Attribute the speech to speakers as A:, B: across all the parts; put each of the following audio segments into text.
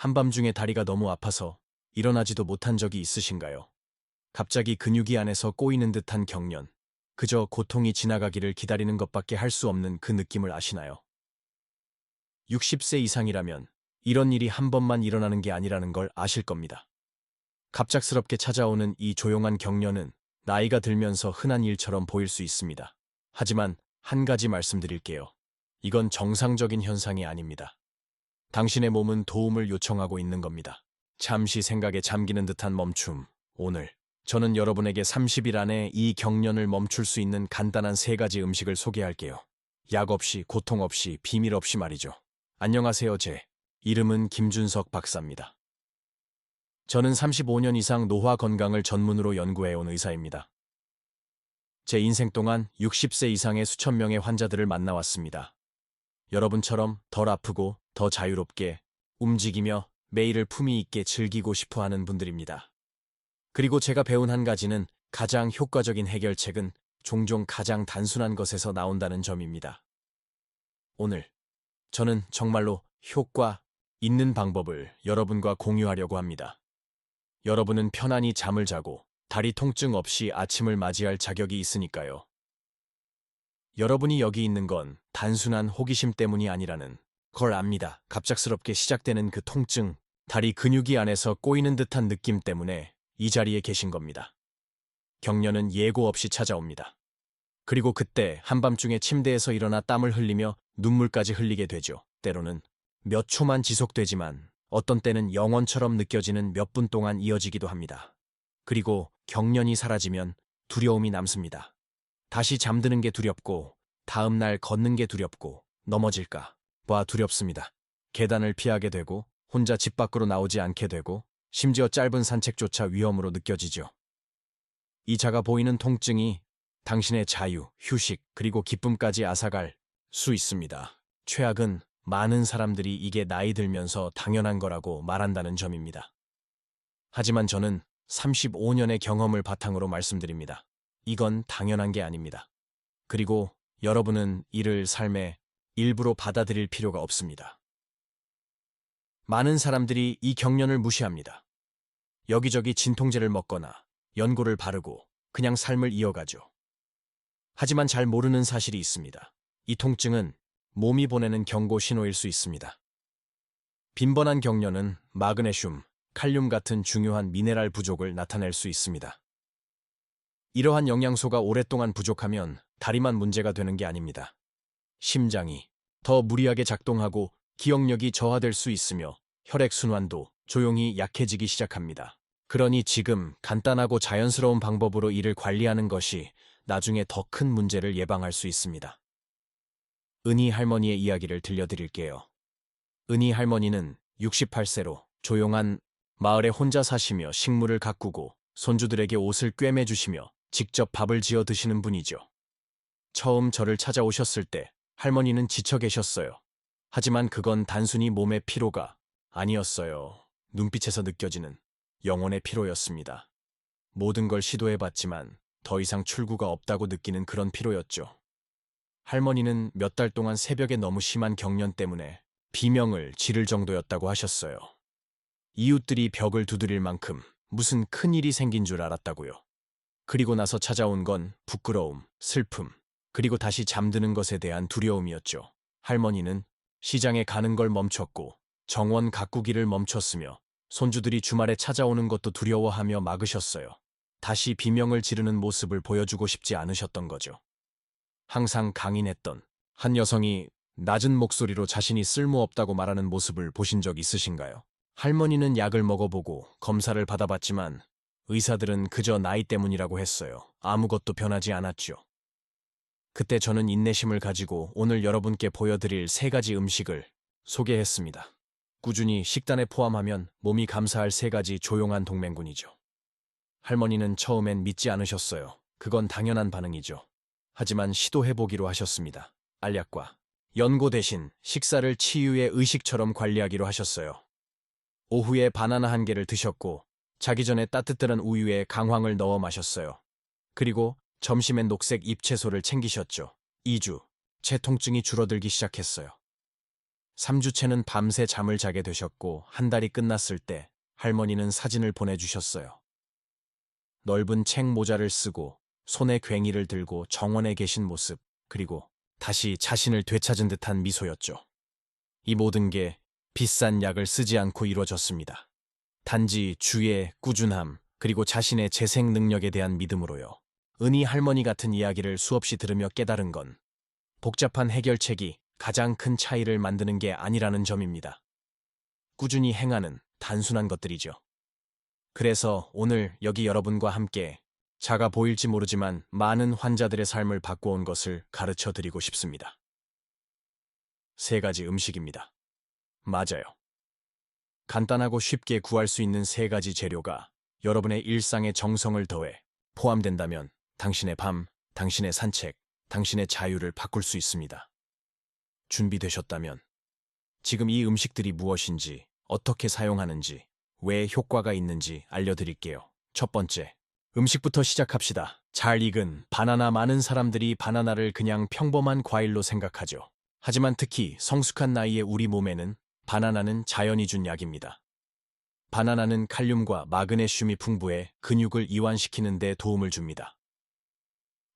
A: 한밤중에 다리가 너무 아파서 일어나지도 못한 적이 있으신가요? 갑자기 근육이 안에서 꼬이는 듯한 경련, 그저 고통이 지나가기를 기다리는 것밖에 할 수 없는 그 느낌을 아시나요? 60세 이상이라면 이런 일이 한 번만 일어나는 게 아니라는 걸 아실 겁니다. 갑작스럽게 찾아오는 이 조용한 경련은 나이가 들면서 흔한 일처럼 보일 수 있습니다. 하지만 한 가지 말씀드릴게요. 이건 정상적인 현상이 아닙니다. 당신의 몸은 도움을 요청하고 있는 겁니다. 잠시 생각에 잠기는 듯한 멈춤. 오늘 저는 여러분에게 30일 안에 이 경련을 멈출 수 있는 간단한 3가지 음식을 소개할게요. 약 없이, 고통 없이, 비밀 없이 말이죠. 안녕하세요. 제 이름은 김준석 박사입니다. 저는 35년 이상 노화 건강을 전문으로 연구해온 의사입니다. 제 인생 동안 60세 이상의 수천 명의 환자들을 만나왔습니다. 여러분처럼 덜 아프고 더 자유롭게 움직이며 매일을 품위 있게 즐기고 싶어 하는 분들입니다. 그리고 제가 배운 한 가지는 가장 효과적인 해결책은 종종 가장 단순한 것에서 나온다는 점입니다. 오늘 저는 정말로 효과 있는 방법을 여러분과 공유하려고 합니다. 여러분은 편안히 잠을 자고 다리 통증 없이 아침을 맞이할 자격이 있으니까요. 여러분이 여기 있는 건 단순한 호기심 때문이 아니라는 걸 압니다. 갑작스럽게 시작되는 그 통증, 다리 근육이 안에서 꼬이는 듯한 느낌 때문에 이 자리에 계신 겁니다. 경련은 예고 없이 찾아옵니다. 그리고 그때 한밤중에 침대에서 일어나 땀을 흘리며 눈물까지 흘리게 되죠. 때로는 몇 초만 지속되지만 어떤 때는 영원처럼 느껴지는 몇 분 동안 이어지기도 합니다. 그리고 경련이 사라지면 두려움이 남습니다. 다시 잠드는 게 두렵고 다음 날 걷는 게 두렵고 넘어질까 봐 두렵습니다. 계단을 피하게 되고 혼자 집 밖으로 나오지 않게 되고 심지어 짧은 산책조차 위험으로 느껴지죠. 이 작아 보이는 통증이 당신의 자유, 휴식, 그리고 기쁨까지 앗아갈 수 있습니다. 최악은 많은 사람들이 이게 나이 들면서 당연한 거라고 말한다는 점입니다. 하지만 저는 35년의 경험을 바탕으로 말씀드립니다. 이건 당연한 게 아닙니다. 그리고 여러분은 이를 삶의 일부로 받아들일 필요가 없습니다. 많은 사람들이 이 경련을 무시합니다. 여기저기 진통제를 먹거나 연고를 바르고 그냥 삶을 이어가죠. 하지만 잘 모르는 사실이 있습니다. 이 통증은 몸이 보내는 경고 신호일 수 있습니다. 빈번한 경련은 마그네슘, 칼륨 같은 중요한 미네랄 부족을 나타낼 수 있습니다. 이러한 영양소가 오랫동안 부족하면 다리만 문제가 되는 게 아닙니다. 심장이 더 무리하게 작동하고 기억력이 저하될 수 있으며 혈액순환도 조용히 약해지기 시작합니다. 그러니 지금 간단하고 자연스러운 방법으로 이를 관리하는 것이 나중에 더 큰 문제를 예방할 수 있습니다. 은희 할머니의 이야기를 들려드릴게요. 은희 할머니는 68세로 조용한 마을에 혼자 사시며 식물을 가꾸고 손주들에게 옷을 꿰매주시며 직접 밥을 지어 드시는 분이죠. 처음 저를 찾아오셨을 때 할머니는 지쳐 계셨어요. 하지만 그건 단순히 몸의 피로가 아니었어요. 눈빛에서 느껴지는 영혼의 피로였습니다. 모든 걸 시도해봤지만 더 이상 출구가 없다고 느끼는 그런 피로였죠. 할머니는 몇 달 동안 새벽에 너무 심한 경련 때문에 비명을 지를 정도였다고 하셨어요. 이웃들이 벽을 두드릴 만큼 무슨 큰일이 생긴 줄 알았다고요. 그리고 나서 찾아온 건 부끄러움, 슬픔, 그리고 다시 잠드는 것에 대한 두려움이었죠. 할머니는 시장에 가는 걸 멈췄고 정원 가꾸기를 멈췄으며 손주들이 주말에 찾아오는 것도 두려워하며 막으셨어요. 다시 비명을 지르는 모습을 보여주고 싶지 않으셨던 거죠. 항상 강인했던 한 여성이 낮은 목소리로 자신이 쓸모없다고 말하는 모습을 보신 적 있으신가요? 할머니는 약을 먹어보고 검사를 받아봤지만 의사들은 그저 나이 때문이라고 했어요. 아무것도 변하지 않았죠. 그때 저는 인내심을 가지고 오늘 여러분께 보여드릴 3가지 음식을 소개했습니다. 꾸준히 식단에 포함하면 몸이 감사할 3가지 조용한 동맹군이죠. 할머니는 처음엔 믿지 않으셨어요. 그건 당연한 반응이죠. 하지만 시도해보기로 하셨습니다. 알약과 연고 대신 식사를 치유의 의식처럼 관리하기로 하셨어요. 오후에 바나나 1개를 드셨고 자기 전에 따뜻한 우유에 강황을 넣어 마셨어요. 그리고 점심엔 녹색 잎채소를 챙기셨죠. 2주, 제 통증이 줄어들기 시작했어요. 3주째는 밤새 잠을 자게 되셨고 한 달이 끝났을 때 할머니는 사진을 보내주셨어요. 넓은 책 모자를 쓰고 손에 괭이를 들고 정원에 계신 모습, 그리고 다시 자신을 되찾은 듯한 미소였죠. 이 모든 게 비싼 약을 쓰지 않고 이루어졌습니다. 단지 주의 꾸준함, 그리고 자신의 재생 능력에 대한 믿음으로요. 은희 할머니 같은 이야기를 수없이 들으며 깨달은 건 복잡한 해결책이 가장 큰 차이를 만드는 게 아니라는 점입니다. 꾸준히 행하는 단순한 것들이죠. 그래서 오늘 여기 여러분과 함께 작아 보일지 모르지만 많은 환자들의 삶을 바꿔온 것을 가르쳐 드리고 싶습니다. 3가지 음식입니다. 맞아요. 간단하고 쉽게 구할 수 있는 3가지 재료가 여러분의 일상에 정성을 더해 포함된다면 당신의 밤, 당신의 산책, 당신의 자유를 바꿀 수 있습니다. 준비되셨다면 지금 이 음식들이 무엇인지, 어떻게 사용하는지, 왜 효과가 있는지 알려드릴게요. 첫 번째, 음식부터 시작합시다. 잘 익은 바나나. 많은 사람들이 바나나를 그냥 평범한 과일로 생각하죠. 하지만 특히 성숙한 나이에 우리 몸에는 바나나는 자연이 준 약입니다. 바나나는 칼륨과 마그네슘이 풍부해 근육을 이완시키는 데 도움을 줍니다.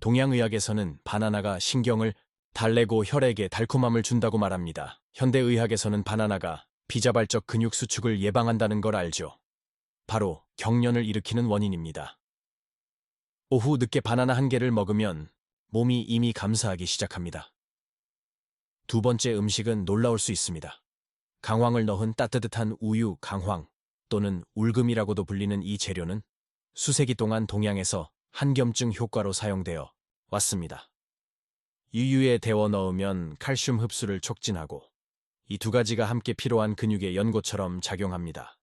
A: 동양의학에서는 바나나가 신경을 달래고 혈액에 달콤함을 준다고 말합니다. 현대의학에서는 바나나가 비자발적 근육 수축을 예방한다는 걸 알죠. 바로 경련을 일으키는 원인입니다. 오후 늦게 바나나 1개를 먹으면 몸이 이미 감사하기 시작합니다. 두 번째 음식은 놀라울 수 있습니다. 강황을 넣은 따뜻한 우유, 강황 또는 울금이라고도 불리는 이 재료는 수세기 동안 동양에서 한겸증 효과로 사용되어 왔습니다. 유유에 데워 넣으면 칼슘 흡수를 촉진하고 이 2가지가 함께 필요한 근육의 연고처럼 작용합니다.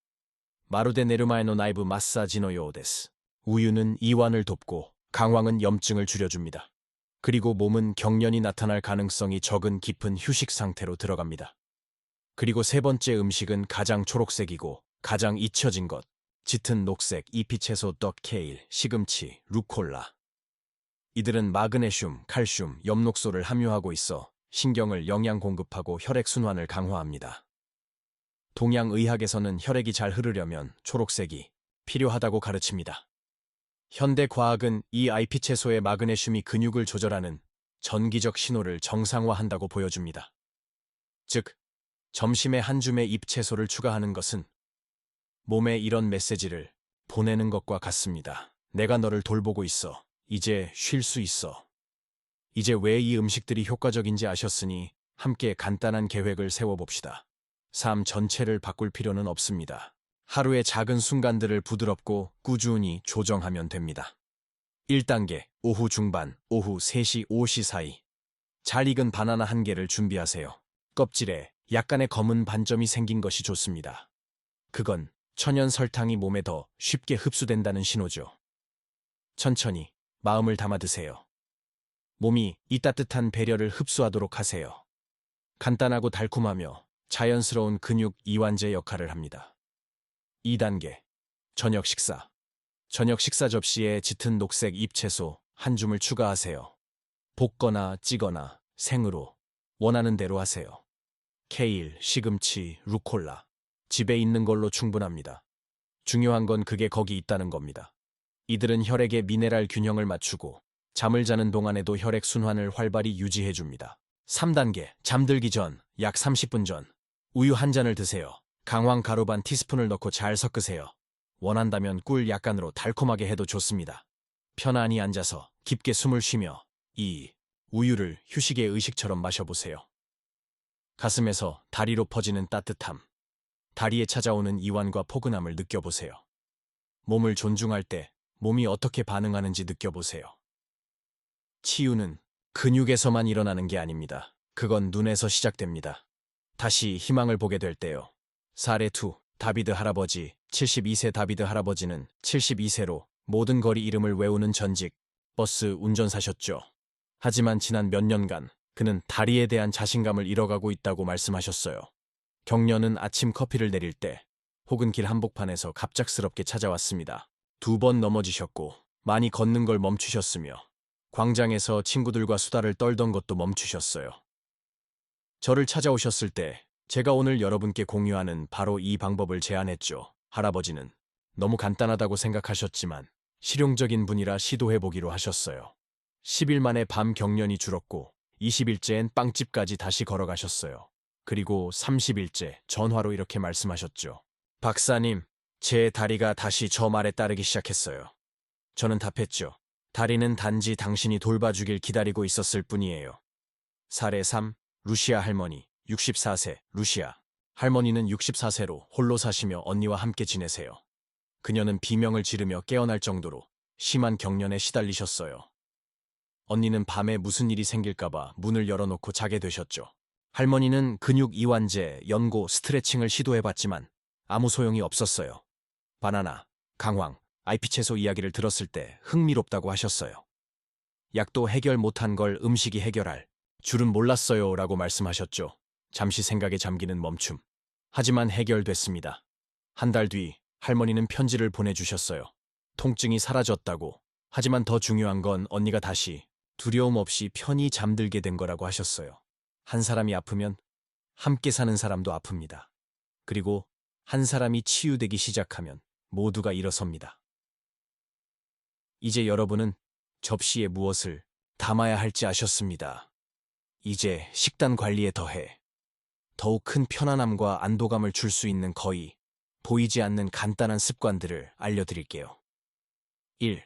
A: 마루데 네르마에노 나이브 마사지노요 데스. 우유는 이완을 돕고 강황은 염증을 줄여줍니다. 그리고 몸은 경련이 나타날 가능성이 적은 깊은 휴식 상태로 들어갑니다. 그리고 3번째 음식은 가장 초록색이고 가장 잊혀진 것. 짙은 녹색 잎이채소 떡, 케일, 시금치, 루콜라. 이들은 마그네슘, 칼슘, 엽록소를 함유하고 있어 신경을 영양 공급하고 혈액순환을 강화합니다. 동양의학에서는 혈액이 잘 흐르려면 초록색이 필요하다고 가르칩니다. 현대과학은 이 잎채소의 마그네슘이 근육을 조절하는 전기적 신호를 정상화한다고 보여줍니다. 즉, 점심에 한 줌의 잎채소를 추가하는 것은 몸에 이런 메시지를 보내는 것과 같습니다. 내가 너를 돌보고 있어. 이제 쉴 수 있어. 이제 왜 이 음식들이 효과적인지 아셨으니 함께 간단한 계획을 세워봅시다. 삶 전체를 바꿀 필요는 없습니다. 하루의 작은 순간들을 부드럽고 꾸준히 조정하면 됩니다. 1단계, 오후 중반, 오후 3시, 5시 사이. 잘 익은 바나나 1개를 준비하세요. 껍질에 약간의 검은 반점이 생긴 것이 좋습니다. 그건 천연 설탕이 몸에 더 쉽게 흡수된다는 신호죠. 천천히 마음을 담아 드세요. 몸이 이 따뜻한 배려를 흡수하도록 하세요. 간단하고 달콤하며 자연스러운 근육 이완제 역할을 합니다. 2단계, 저녁 식사. 저녁 식사 접시에 짙은 녹색 잎채소 1줌을 추가하세요. 볶거나 찌거나 생으로 원하는 대로 하세요. 케일, 시금치, 루콜라. 집에 있는 걸로 충분합니다. 중요한 건 그게 거기 있다는 겁니다. 이들은 혈액의 미네랄 균형을 맞추고 잠을 자는 동안에도 혈액 순환을 활발히 유지해줍니다. 3단계, 잠들기 전, 약 30분 전. 우유 1잔을 드세요. 강황 가루 반 티스푼을 넣고 잘 섞으세요. 원한다면 꿀 약간으로 달콤하게 해도 좋습니다. 편안히 앉아서 깊게 숨을 쉬며 이 우유를 휴식의 의식처럼 마셔보세요. 가슴에서 다리로 퍼지는 따뜻함, 다리에 찾아오는 이완과 포근함을 느껴보세요. 몸을 존중할 때 몸이 어떻게 반응하는지 느껴보세요. 치유는 근육에서만 일어나는 게 아닙니다. 그건 눈에서 시작됩니다. 다시 희망을 보게 될 때요. 사례 2, 다비드 할아버지. 72세 다비드 할아버지는 72세로 모든 거리 이름을 외우는 전직 버스 운전사셨죠. 하지만 지난 몇 년간 그는 다리에 대한 자신감을 잃어가고 있다고 말씀하셨어요. 경련은 아침 커피를 내릴 때 혹은 길 한복판에서 갑작스럽게 찾아왔습니다. 2번 넘어지셨고 많이 걷는 걸 멈추셨으며 광장에서 친구들과 수다를 떨던 것도 멈추셨어요. 저를 찾아오셨을 때 제가 오늘 여러분께 공유하는 바로 이 방법을 제안했죠. 할아버지는 너무 간단하다고 생각하셨지만 실용적인 분이라 시도해보기로 하셨어요. 10일 만에 밤 경련이 줄었고 20일째엔 빵집까지 다시 걸어가셨어요. 그리고 30일째 전화로 이렇게 말씀하셨죠. 박사님, 제 다리가 다시 저 말에 따르기 시작했어요. 저는 답했죠. 다리는 단지 당신이 돌봐주길 기다리고 있었을 뿐이에요. 사례 3. 루시아 할머니, 64세, 루시아. 할머니는 64세로 홀로 사시며 언니와 함께 지내세요. 그녀는 비명을 지르며 깨어날 정도로 심한 경련에 시달리셨어요. 언니는 밤에 무슨 일이 생길까봐 문을 열어놓고 자게 되셨죠. 할머니는 근육 이완제, 연고, 스트레칭을 시도해봤지만 아무 소용이 없었어요. 바나나, 강황, IP채소 이야기를 들었을 때 흥미롭다고 하셨어요. 약도 해결 못한 걸 음식이 해결할 줄은 몰랐어요 라고 말씀하셨죠. 잠시 생각에 잠기는 멈춤. 하지만 해결됐습니다. 한 달 뒤 할머니는 편지를 보내주셨어요. 통증이 사라졌다고. 하지만 더 중요한 건 언니가 다시 두려움 없이 편히 잠들게 된 거라고 하셨어요. 한 사람이 아프면 함께 사는 사람도 아픕니다. 그리고 한 사람이 치유되기 시작하면 모두가 일어섭니다. 이제 여러분은 접시에 무엇을 담아야 할지 아셨습니다. 이제 식단 관리에 더해 더욱 큰 편안함과 안도감을 줄 수 있는 거의 보이지 않는 간단한 습관들을 알려드릴게요. 1.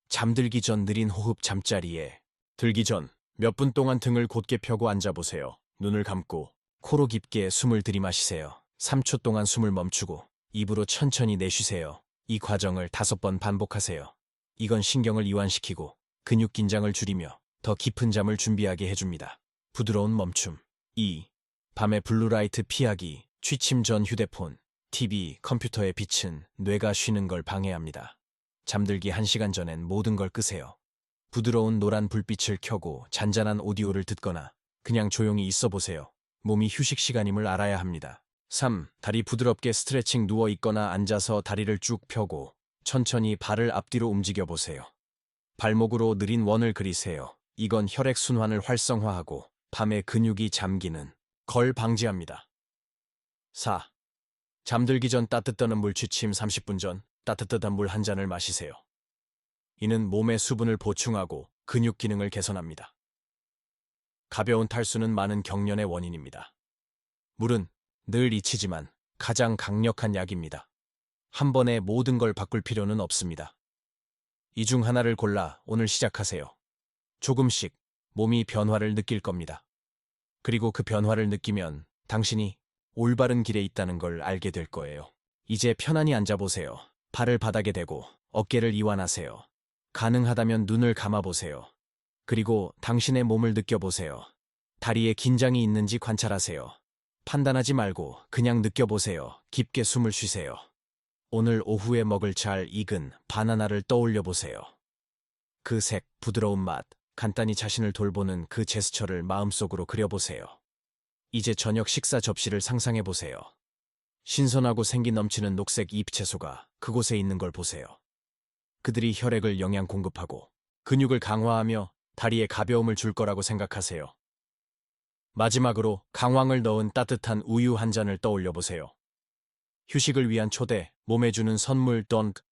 A: 잠들기 전 느린 호흡. 잠자리에 들기 전 몇 분 동안 등을 곧게 펴고 앉아보세요. 눈을 감고 코로 깊게 숨을 들이마시세요. 3초 동안 숨을 멈추고 입으로 천천히 내쉬세요. 이 과정을 5번 반복하세요. 이건 신경을 이완시키고 근육 긴장을 줄이며 더 깊은 잠을 준비하게 해줍니다. 부드러운 멈춤. 2. 밤에 블루라이트 피하기. 취침 전 휴대폰, TV, 컴퓨터의 빛은 뇌가 쉬는 걸 방해합니다. 잠들기 1시간 전엔 모든 걸 끄세요. 부드러운 노란 불빛을 켜고 잔잔한 오디오를 듣거나 그냥 조용히 있어 보세요. 몸이 휴식 시간임을 알아야 합니다. 3. 다리 부드럽게 스트레칭. 누워 있거나 앉아서 다리를 쭉 펴고 천천히 발을 앞뒤로 움직여 보세요. 발목으로 느린 원을 그리세요. 이건 혈액순환을 활성화하고 밤에 근육이 잠기는 걸 방지합니다. 4. 잠들기 전 따뜻한 물. 취침 30분 전 따뜻한 물 한 잔을 마시세요. 이는 몸의 수분을 보충하고 근육 기능을 개선합니다. 가벼운 탈수는 많은 경련의 원인입니다. 물은 늘 잊히지만 가장 강력한 약입니다. 한 번에 모든 걸 바꿀 필요는 없습니다. 이 중 하나를 골라 오늘 시작하세요. 조금씩 몸이 변화를 느낄 겁니다. 그리고 그 변화를 느끼면 당신이 올바른 길에 있다는 걸 알게 될 거예요. 이제 편안히 앉아보세요. 발을 바닥에 대고 어깨를 이완하세요. 가능하다면 눈을 감아보세요. 그리고 당신의 몸을 느껴보세요. 다리에 긴장이 있는지 관찰하세요. 판단하지 말고 그냥 느껴보세요. 깊게 숨을 쉬세요. 오늘 오후에 먹을 잘 익은 바나나를 떠올려 보세요. 그 색, 부드러운 맛, 간단히 자신을 돌보는 그 제스처를 마음속으로 그려보세요. 이제 저녁 식사 접시를 상상해 보세요. 신선하고 생기 넘치는 녹색 잎채소가 그곳에 있는 걸 보세요. 그들이 혈액을 영양 공급하고 근육을 강화하며 다리에 가벼움을 줄 거라고 생각하세요. 마지막으로 강황을 넣은 따뜻한 우유 한 잔을 떠올려 보세요. 휴식을 위한 초대, 몸에 주는 선물.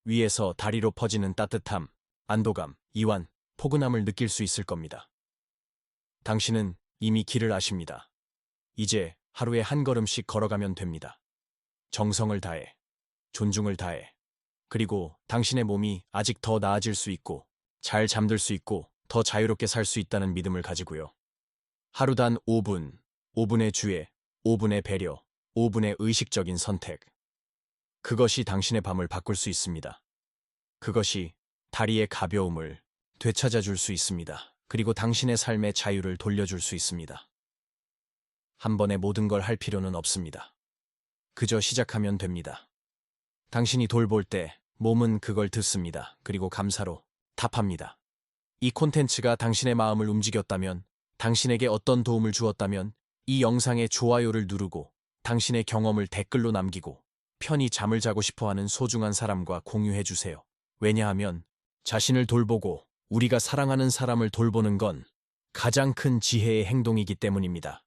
A: 위에서 다리로 퍼지는 따뜻함, 안도감, 이완, 포근함을 느낄 수 있을 겁니다. 당신은 이미 길을 아십니다. 이제 하루에 한 걸음씩 걸어가면 됩니다. 정성을 다해, 존중을 다해, 그리고 당신의 몸이 아직 더 나아질 수 있고 잘 잠들 수 있고 더 자유롭게 살 수 있다는 믿음을 가지고요. 하루 단 5분, 5분의 주의, 5분의 배려, 5분의 의식적인 선택. 그것이 당신의 밤을 바꿀 수 있습니다. 그것이 다리의 가벼움을 되찾아줄 수 있습니다. 그리고 당신의 삶의 자유를 돌려줄 수 있습니다. 한 번에 모든 걸 할 필요는 없습니다. 그저 시작하면 됩니다. 당신이 돌볼 때 몸은 그걸 듣습니다. 그리고 감사로 답합니다. 이 콘텐츠가 당신의 마음을 움직였다면, 당신에게 어떤 도움을 주었다면 이 영상에 좋아요를 누르고 당신의 경험을 댓글로 남기고 편히 잠을 자고 싶어하는 소중한 사람과 공유해주세요. 왜냐하면 자신을 돌보고 우리가 사랑하는 사람을 돌보는 건 가장 큰 지혜의 행동이기 때문입니다.